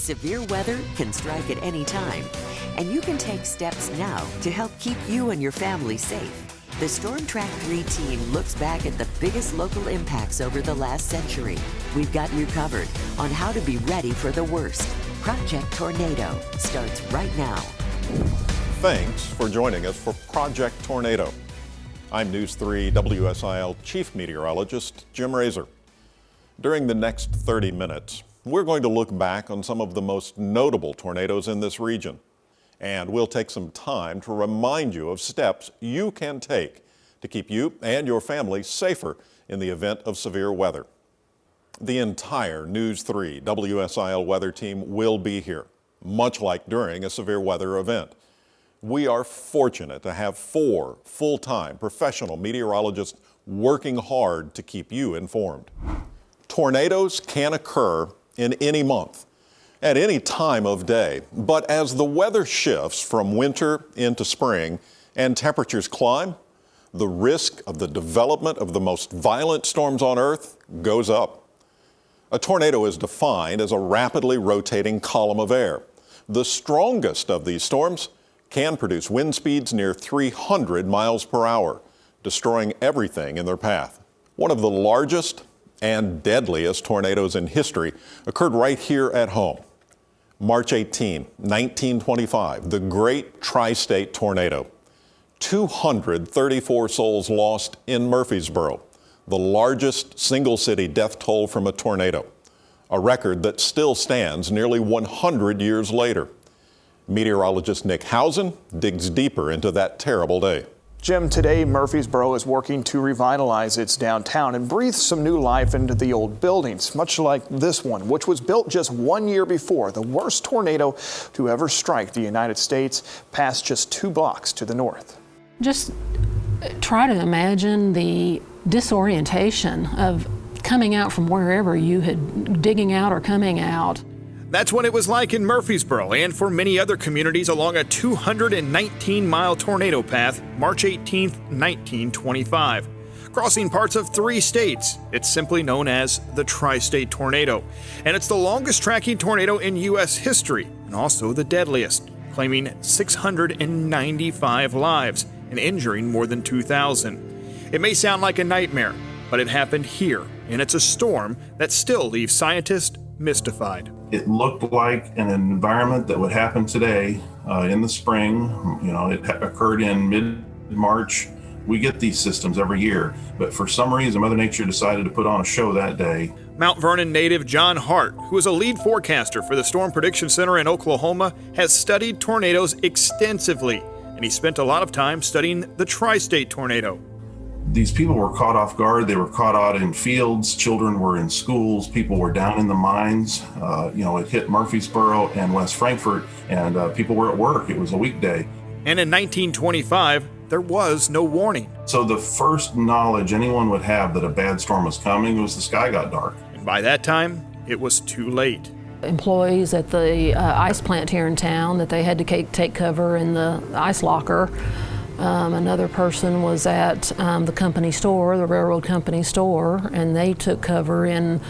Severe weather can strike at any time, and you can take steps now to help keep you and your family safe. The Storm Track 3 team looks back at the biggest local impacts over the last century. We've got you covered on how to be ready for the worst. Project Tornado starts right now. Thanks for joining us for Project Tornado. I'm News 3 WSIL Chief Meteorologist Jim Rasor. During the next 30 minutes, we're going to look back on some of the most notable tornadoes in this region. And we'll take some time to remind you of steps you can take to keep you and your family safer in the event of severe weather. The entire News 3 WSIL weather team will be here, much like during a severe weather event. We are fortunate to have 4 full-time professional meteorologists working hard to keep you informed. Tornadoes can occur in any month, at any time of day, but as the weather shifts from winter into spring and temperatures climb, the risk of the development of the most violent storms on Earth goes up. A tornado is defined as a rapidly rotating column of air. The strongest of these storms can produce wind speeds near 300 miles per hour, destroying everything in their path. One of the largest and deadliest tornadoes in history occurred right here at home. March 18, 1925, the Great Tri-State Tornado. 234 souls lost in Murfreesboro, the largest single-city death toll from a tornado, a record that still stands nearly 100 years later. Meteorologist Nick Housen digs deeper into that terrible day. Jim, today Murfreesboro is working to revitalize its downtown and breathe some new life into the old buildings, much like this one, which was built just 1 year before the worst tornado to ever strike the United States, passed just 2 blocks to the north. Just try to imagine the disorientation of coming out from wherever you had, digging out or coming out. That's what it was like in Murfreesboro and for many other communities along a 219-mile tornado path, March 18, 1925. Crossing parts of 3 states, it's simply known as the Tri-State Tornado. And it's the longest tracking tornado in U.S. history, and also the deadliest, claiming 695 lives and injuring more than 2,000. It may sound like a nightmare, but it happened here, and it's a storm that still leaves scientists mystified. It looked like an environment that would happen today in the spring. You know, it occurred in mid-March. We get these systems every year, but for some reason, Mother Nature decided to put on a show that day. Mount Vernon native John Hart, who is a lead forecaster for the Storm Prediction Center in Oklahoma, has studied tornadoes extensively, and he spent a lot of time studying the Tri-State Tornado. These people were caught off guard. They were caught out in fields. Children were in schools. People were down in the mines. It hit Murfreesboro and West Frankfort, and people were at work. It was a weekday. And in 1925, there was no warning. So the first knowledge anyone would have that a bad storm was coming was the sky got dark. And by that time, it was too late. Employees at the ice plant here in town, that they had to take cover in the ice locker. Another person was at the company store, the railroad company store, and they took cover in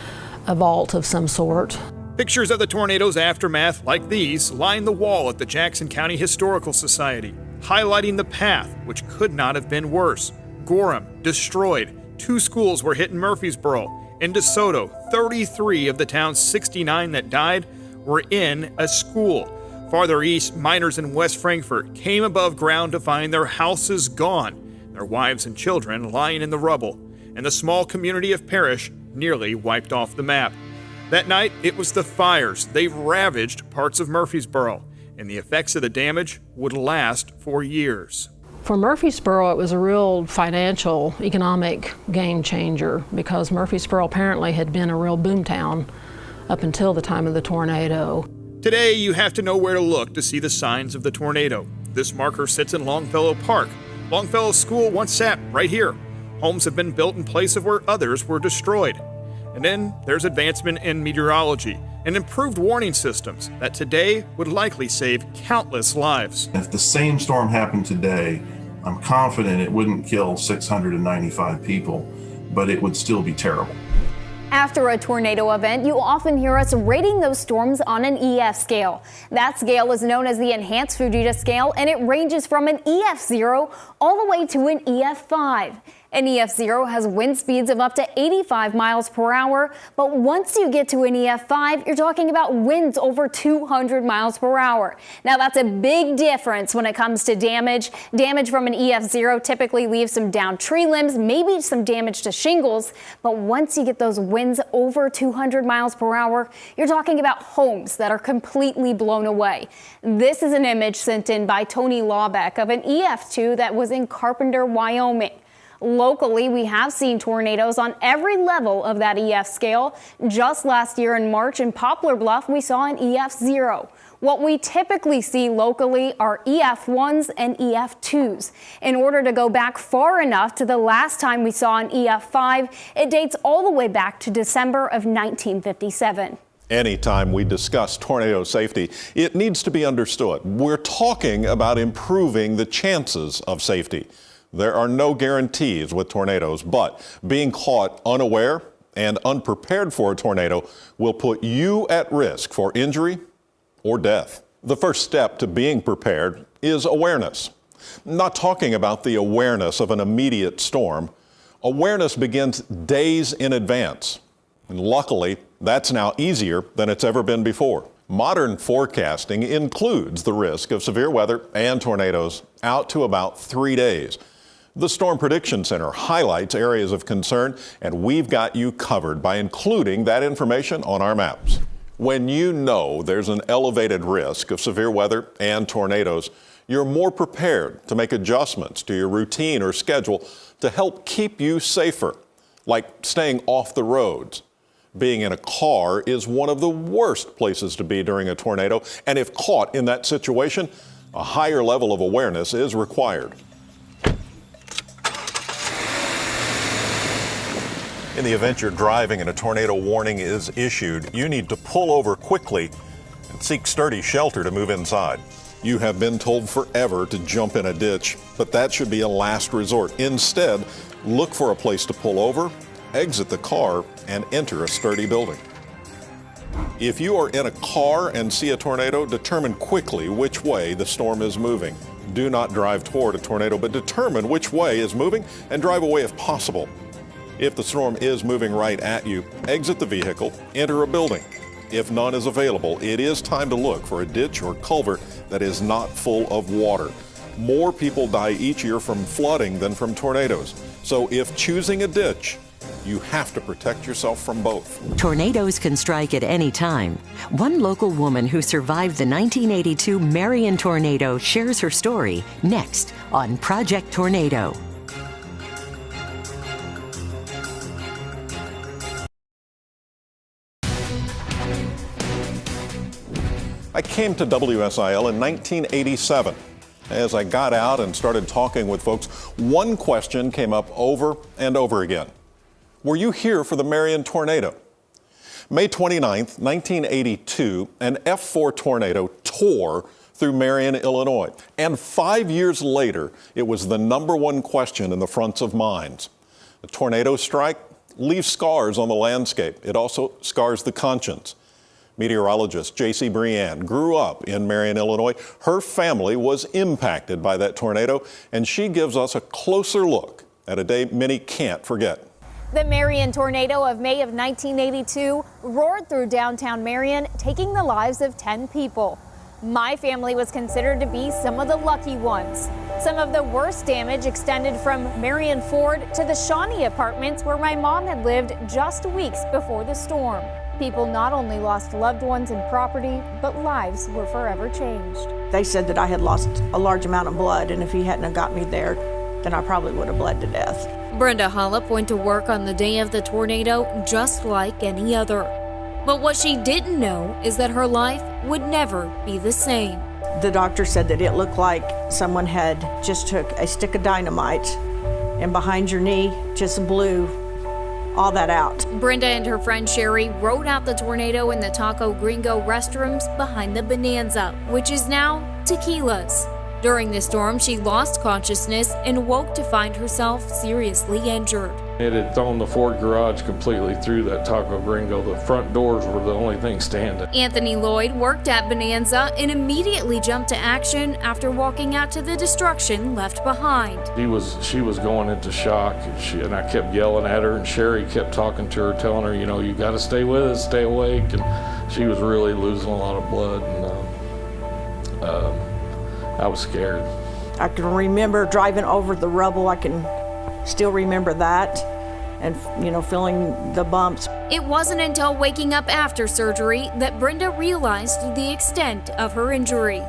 a vault of some sort. Pictures of the tornado's aftermath, like these, line the wall at the Jackson County Historical Society, highlighting the path, which could not have been worse. Gorham, destroyed. 2 schools were hit in Murfreesboro. In DeSoto, 33 of the town's 69 that died were in a school. Farther east, miners in West Frankfort came above ground to find their houses gone, their wives and children lying in the rubble, and the small community of Parrish nearly wiped off the map. That night, it was the fires. They ravaged parts of Murfreesboro, and the effects of the damage would last for years. For Murfreesboro, it was a real financial, economic game changer because Murfreesboro apparently had been a real boomtown up until the time of the tornado. Today, you have to know where to look to see the signs of the tornado. This marker sits in Longfellow Park. Longfellow School once sat right here. Homes have been built in place of where others were destroyed. And then there's advancement in meteorology and improved warning systems that today would likely save countless lives. If the same storm happened today, I'm confident it wouldn't kill 695 people, but it would still be terrible. After a tornado event, you often hear us rating those storms on an EF scale. That scale is known as the Enhanced Fujita scale, and it ranges from an EF0 all the way to an EF5. An EF0 has wind speeds of up to 85 miles per hour, but once you get to an EF5, you're talking about winds over 200 miles per hour. Now, that's a big difference when it comes to damage. Damage from an EF0 typically leaves some downed tree limbs, maybe some damage to shingles, but once you get those winds over 200 miles per hour, you're talking about homes that are completely blown away. This is an image sent in by Tony Lawbeck of an EF2 that was in Carpenter, Wyoming. Locally, we have seen tornadoes on every level of that EF scale. Just last year in March in Poplar Bluff, we saw an EF0. What we typically see locally are EF1s and EF2s. In order to go back far enough to the last time we saw an EF5, it dates all the way back to December of 1957. Anytime we discuss tornado safety, it needs to be understood. We're talking about improving the chances of safety. There are no guarantees with tornadoes, but being caught unaware and unprepared for a tornado will put you at risk for injury or death. The first step to being prepared is awareness. I'm not talking about the awareness of an immediate storm. Awareness begins days in advance. And luckily, that's now easier than it's ever been before. Modern forecasting includes the risk of severe weather and tornadoes out to about 3 days. The Storm Prediction Center highlights areas of concern, and we've got you covered by including that information on our maps. When you know there's an elevated risk of severe weather and tornadoes, you're more prepared to make adjustments to your routine or schedule to help keep you safer, like staying off the roads. Being in a car is one of the worst places to be during a tornado, and if caught in that situation, a higher level of awareness is required. In the event you're driving and a tornado warning is issued, you need to pull over quickly and seek sturdy shelter to move inside. You have been told forever to jump in a ditch, but that should be a last resort. Instead, look for a place to pull over, exit the car, and enter a sturdy building. If you are in a car and see a tornado, determine quickly which way the storm is moving. Do not drive toward a tornado, but determine which way is moving and drive away if possible. If the storm is moving right at you, exit the vehicle, enter a building. If none is available, it is time to look for a ditch or culvert that is not full of water. More people die each year from flooding than from tornadoes. So if choosing a ditch, you have to protect yourself from both. Tornadoes can strike at any time. One local woman who survived the 1982 Marion Tornado shares her story next on Project Tornado. I came to WSIL in 1987. As I got out and started talking with folks, one question came up over and over again. Were you here for the Marion Tornado? May 29th, 1982, an F4 tornado tore through Marion, Illinois. And 5 years later, it was the #1 question in the fronts of minds. A tornado strike leaves scars on the landscape. It also scars the conscience. Meteorologist J.C. Brianne grew up in Marion, Illinois. Her family was impacted by that tornado, and she gives us a closer look at a day many can't forget. The Marion Tornado of May of 1982 roared through downtown Marion, taking the lives of 10 people. My family was considered to be some of the lucky ones. Some of the worst damage extended from Marion Ford to the Shawnee Apartments, where my mom had lived just weeks before the storm. People not only lost loved ones and property, but lives were forever changed. They said that I had lost a large amount of blood, and if he hadn't have got me there, then I probably would have bled to death. Brenda Hollop went to work on the day of the tornado just like any other. But what she didn't know is that her life would never be the same. The doctor said that it looked like someone had just took a stick of dynamite and behind your knee just blew all that out. Brenda and her friend Sherry rode out the tornado in the Taco Gringo restrooms behind the Bonanza, which is now Tequila's. During the storm, she lost consciousness and woke to find herself seriously injured. It had thrown the Ford garage completely through that Taco Gringo. The front doors were the only thing standing. Anthony Lloyd worked at Bonanza and immediately jumped to action after walking out to the destruction left behind. She was going into shock, and I kept yelling at her, and Sherry kept talking to her, telling her, you know, you got to stay with us, stay awake. And she was really losing a lot of blood, and I was scared. I can remember driving over the rubble. I can still remember that, and feeling the bumps. It wasn't until waking up after surgery that Brenda realized the extent of her injury.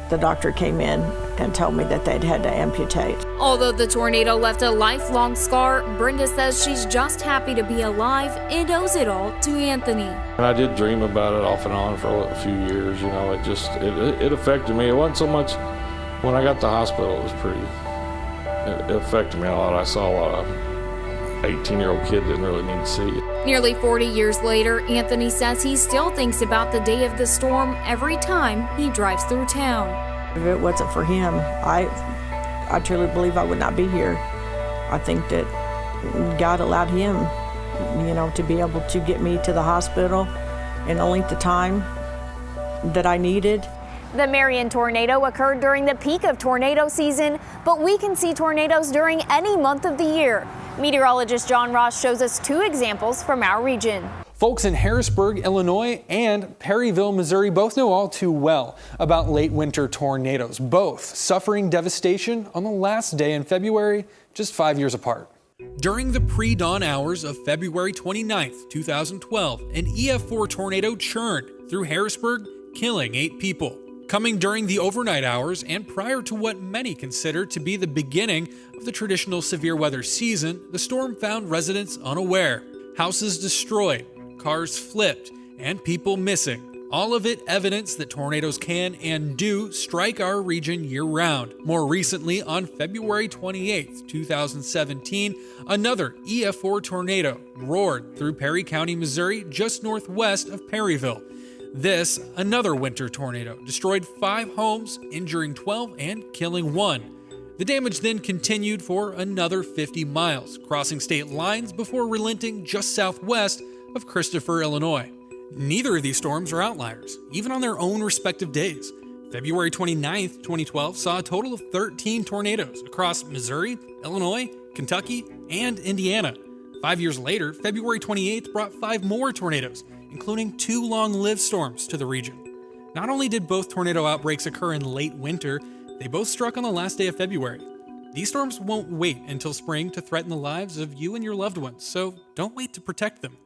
The doctor came in and told me that they'd had to amputate. Although the tornado left a lifelong scar, Brenda says she's just happy to be alive and owes it all to Anthony. And I did dream about it off and on for a few years. It affected me. It wasn't so much when I got to the hospital. It affected me a lot. I saw a lot of 18-year-old kid didn't really need to see it. Nearly 40 years later, Anthony says he still thinks about the day of the storm every time he drives through town. If it wasn't for him, I truly believe I would not be here. I think that God allowed him, to be able to get me to the hospital in a length of time that I needed. The Marion tornado occurred during the peak of tornado season, but we can see tornadoes during any month of the year. Meteorologist John Ross shows us two examples from our region. Folks in Harrisburg, Illinois and Perryville, Missouri both know all too well about late winter tornadoes, both suffering devastation on the last day in February, just 5 years apart. During the pre-dawn hours of February 29, 2012, an EF4 tornado churned through Harrisburg, killing 8 people. Coming during the overnight hours and prior to what many consider to be the beginning of the traditional severe weather season, the storm found residents unaware. Houses destroyed, cars flipped, and people missing. All of it evidence that tornadoes can and do strike our region year-round. More recently, on February 28, 2017, another EF4 tornado roared through Perry County, Missouri, just northwest of Perryville. This, another winter tornado, destroyed 5 homes, injuring 12 and killing 1. The damage then continued for another 50 miles, crossing state lines before relenting just southwest of Christopher, Illinois. Neither of these storms are outliers, even on their own respective days. February 29, 2012 saw a total of 13 tornadoes across Missouri, Illinois, Kentucky, and Indiana. 5 years later, February 28th brought 5 more tornadoes, including 2 long-lived storms to the region. Not only did both tornado outbreaks occur in late winter, they both struck on the last day of February. These storms won't wait until spring to threaten the lives of you and your loved ones, so don't wait to protect them.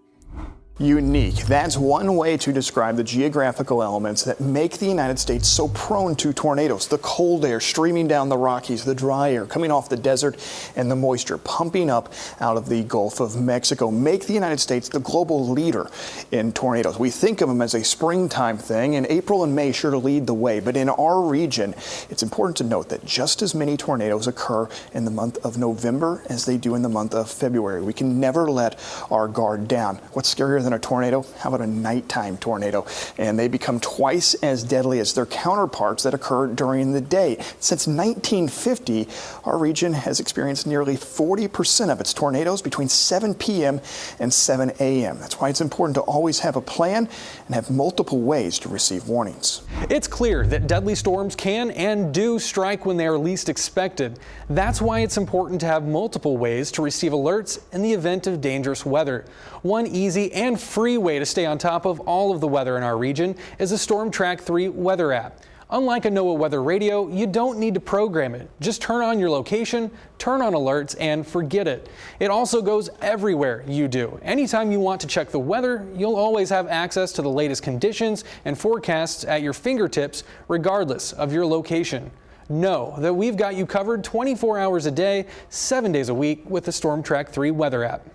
Unique. That's one way to describe the geographical elements that make the United States so prone to tornadoes. The cold air streaming down the Rockies, the dry air coming off the desert, and the moisture pumping up out of the Gulf of Mexico make the United States the global leader in tornadoes. We think of them as a springtime thing, and April and May sure to lead the way. But in our region, it's important to note that just as many tornadoes occur in the month of November as they do in the month of February. We can never let our guard down. What's scarier than a tornado? How about a nighttime tornado? And they become twice as deadly as their counterparts that occur during the day. Since 1950, our region has experienced nearly 40% of its tornadoes between 7 p.m. and 7 a.m. That's why it's important to always have a plan and have multiple ways to receive warnings. It's clear that deadly storms can and do strike when they are least expected. That's why it's important to have multiple ways to receive alerts in the event of dangerous weather. One easy and free way to stay on top of all of the weather in our region is the Storm Track 3 weather app. Unlike a NOAA weather radio, you don't need to program it. Just turn on your location, turn on alerts, and forget it. It also goes everywhere you do. Anytime you want to check the weather, you'll always have access to the latest conditions and forecasts at your fingertips, regardless of your location. Know that we've got you covered 24 hours a day, 7 days a week with the Storm Track 3 weather app.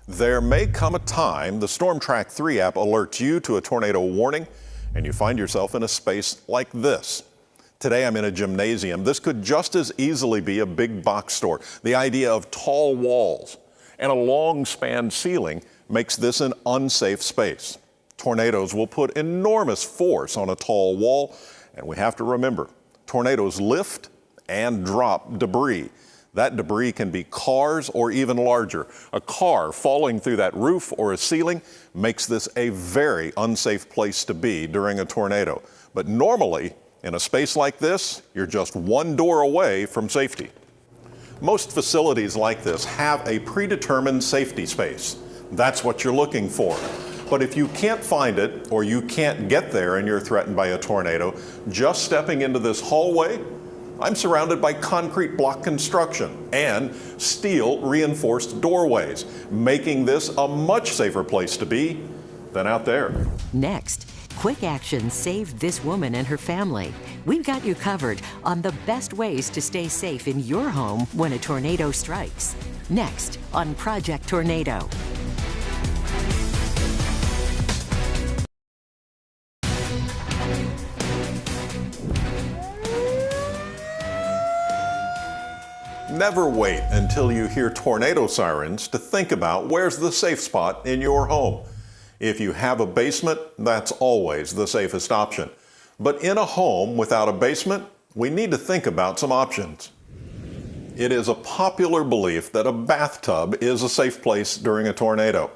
There may come a time the Storm Track 3 app alerts you to a tornado warning and you find yourself in a space like this. Today I'm in a gymnasium. This could just as easily be a big box store. The idea of tall walls and a long span ceiling makes this an unsafe space. Tornadoes will put enormous force on a tall wall, and we have to remember, tornadoes lift and drop debris. That debris can be cars or even larger. A car falling through that roof or a ceiling makes this a very unsafe place to be during a tornado. But normally, in a space like this, you're just one door away from safety. Most facilities like this have a predetermined safety space. That's what you're looking for. But if you can't find it or you can't get there and you're threatened by a tornado, just stepping into this hallway, I'm surrounded by concrete block construction and steel reinforced doorways, making this a much safer place to be than out there. Next, quick action saved this woman and her family. We've got you covered on the best ways to stay safe in your home when a tornado strikes. Next on Project Tornado. Never wait until you hear tornado sirens to think about where's the safe spot in your home. If you have a basement, that's always the safest option. But in a home without a basement, we need to think about some options. It is a popular belief that a bathtub is a safe place during a tornado,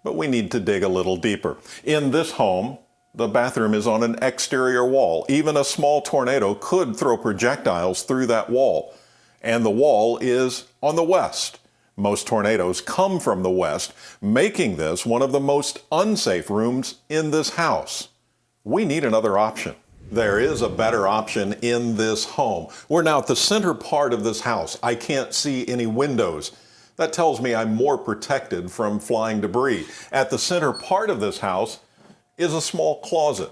but we need to dig a little deeper. In this home, the bathroom is on an exterior wall. Even a small tornado could throw projectiles through that wall. And the wall is on the west. Most tornadoes come from the west, making this one of the most unsafe rooms in this house. We need another option. There is a better option in this home. We're now at the center part of this house. I can't see any windows. That tells me I'm more protected from flying debris. At the center part of this house is a small closet.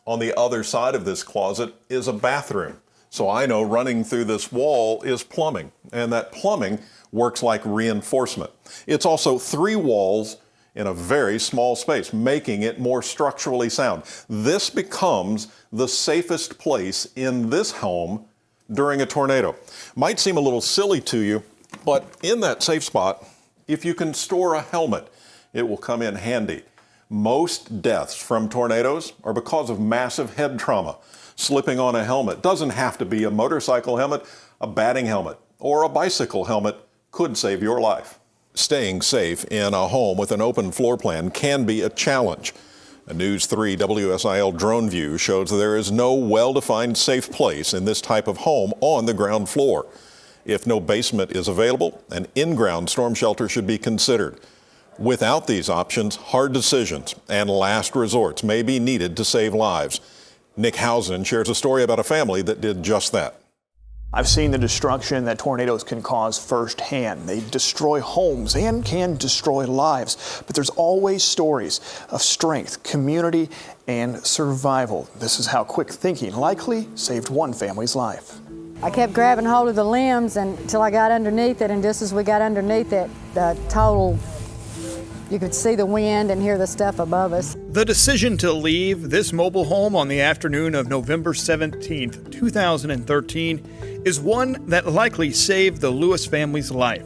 On the other side of this closet is a bathroom. So I know running through this wall is plumbing, and that plumbing works like reinforcement. It's also 3 walls in a very small space, making it more structurally sound. This becomes the safest place in this home during a tornado. Might seem a little silly to you, but in that safe spot, if you can store a helmet, it will come in handy. Most deaths from tornadoes are because of massive head trauma. Slipping on a helmet doesn't have to be a motorcycle helmet, a batting helmet, or a bicycle helmet could save your life. Staying safe in a home with an open floor plan can be a challenge. A News 3 WSIL drone view shows there is no well-defined safe place in this type of home on the ground floor. If no basement is available, an in-ground storm shelter should be considered. Without these options, hard decisions and last resorts may be needed to save lives. Nick Housen shares a story about a family that did just that. I've seen the destruction that tornadoes can cause firsthand. They destroy homes and can destroy lives. But there's always stories of strength, community, and survival. This is how quick thinking likely saved one family's life. I kept grabbing hold of the limbs until I got underneath it, and just as we got underneath it, the total, you could see the wind and hear the stuff above us. The decision to leave this mobile home on the afternoon of November 17th, 2013 is one that likely saved the Lewis family's life.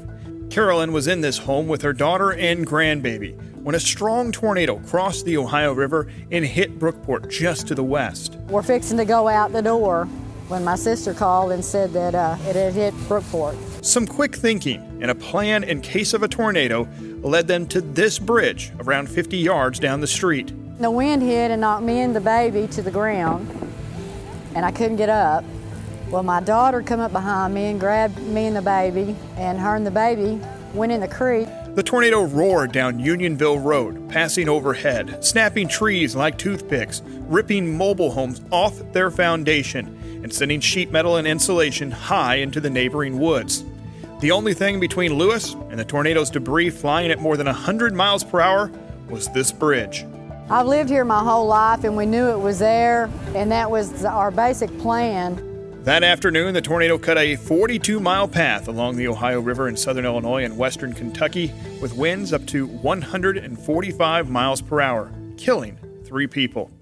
Carolyn was in this home with her daughter and grandbaby when a strong tornado crossed the Ohio River and hit Brookport just to the west. We're fixing to go out the door when my sister called and said that it had hit Brookport. Some quick thinking and a plan in case of a tornado led them to this bridge around 50 yards down the street. The wind hit and knocked me and the baby to the ground, and I couldn't get up. Well, my daughter come up behind me and grabbed me and the baby, and her and the baby went in the creek. The tornado roared down Unionville Road, passing overhead, snapping trees like toothpicks, ripping mobile homes off their foundation, and sending sheet metal and insulation high into the neighboring woods. The only thing between Lewis and the tornado's debris flying at more than 100 miles per hour was this bridge. I've lived here my whole life, and we knew it was there, and that was our basic plan. That afternoon, the tornado cut a 42-mile path along the Ohio River in southern Illinois and western Kentucky with winds up to 145 miles per hour, killing 3 people.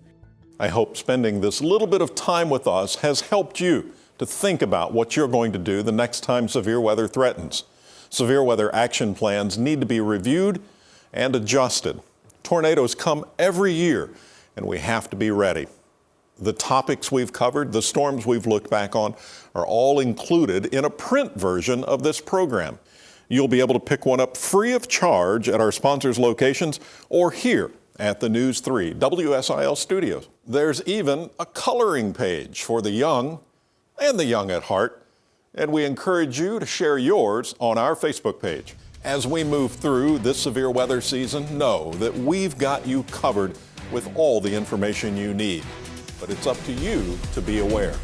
I hope spending this little bit of time with us has helped you to think about what you're going to do the next time severe weather threatens. Severe weather action plans need to be reviewed and adjusted. Tornadoes come every year, and we have to be ready. The topics we've covered, the storms we've looked back on, are all included in a print version of this program. You'll be able to pick one up free of charge at our sponsors' locations or here at the News 3 WSIL studios. There's even a coloring page for the young and the young at heart, and we encourage you to share yours on our Facebook page. As we move through this severe weather season, know that we've got you covered with all the information you need. But it's up to you to be aware.